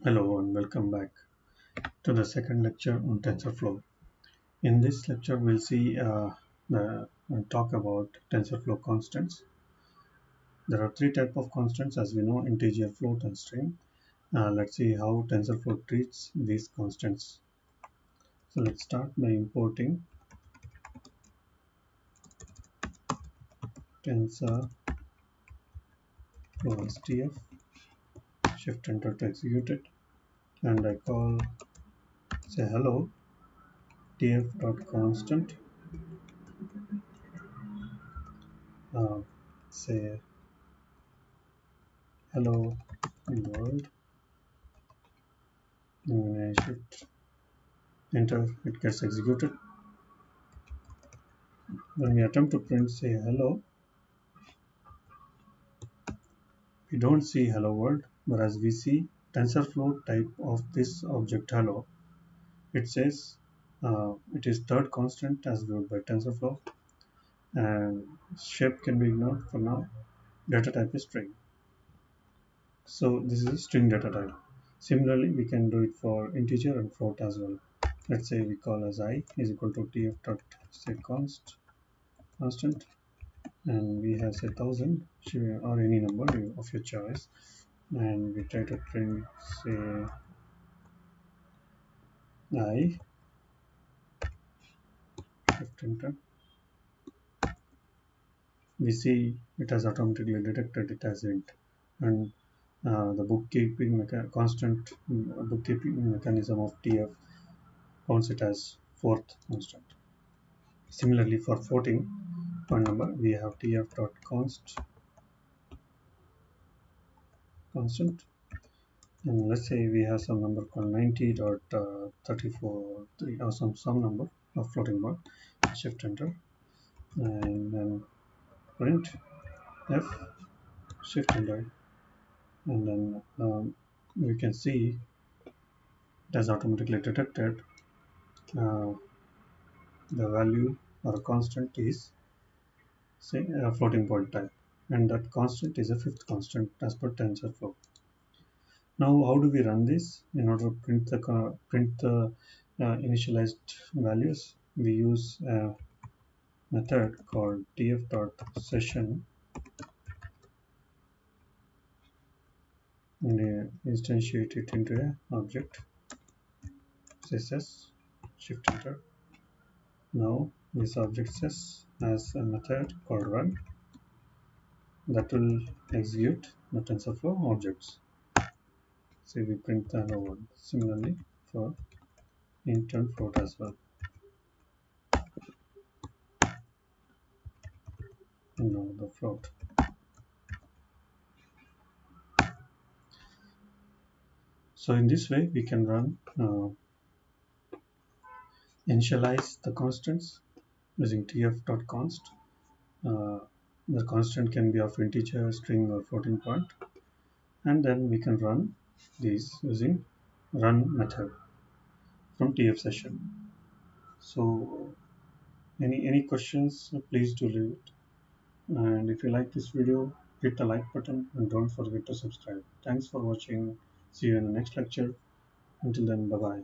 Hello and welcome back to the second lecture on TensorFlow. In this lecture, we'll see talk about TensorFlow constants. There are three types of constants, as we know: integer, float, and string. Let's see how TensorFlow treats these constants. So let's start by importing TensorFlow as TF. Shift enter to execute it, and I call say hello tf.constant. Say hello world. When I shift enter, it gets executed. When we attempt to print say hello, we don't see hello world, whereas we see TensorFlow type of this object hello. It says it is third constant as viewed by TensorFlow, and shape can be ignored for now. Data type is string. So this is a string data type. Similarly, we can do it for integer and float as well. Let's say we call as I is equal to tf dot say constant, and we have say 1000 or any number of your choice, and we try to print say I. Shift enter. We see it has automatically detected it as int, and the bookkeeping constant bookkeeping mechanism of TF counts it as fourth constant. Similarly, for floating point number, we have TF dot constant, and let's say we have some number called 90.34 or some number of floating point. Shift enter, and then print f. Shift enter, and then we can see it has automatically detected uh, the value or a constant is say a floating point type, and that constant is a fifth constant as per TensorFlow. Now, how do we run this? In order to print the initialized values, we use a method called tf.session, and instantiate it into an object. Says shift enter. Now this object says has a method called run that will execute the TensorFlow objects. So we print the hello world. Similarly for int and float as well. And now the float. So in this way we can run initialize the constants using tf.const. The constant can be of integer, string, or floating point, and then we can run these using run method from tf session. So any questions, please do leave it, and if you like this video, hit the like button and don't forget to subscribe. Thanks for watching. See you in the next lecture. Until then, bye bye.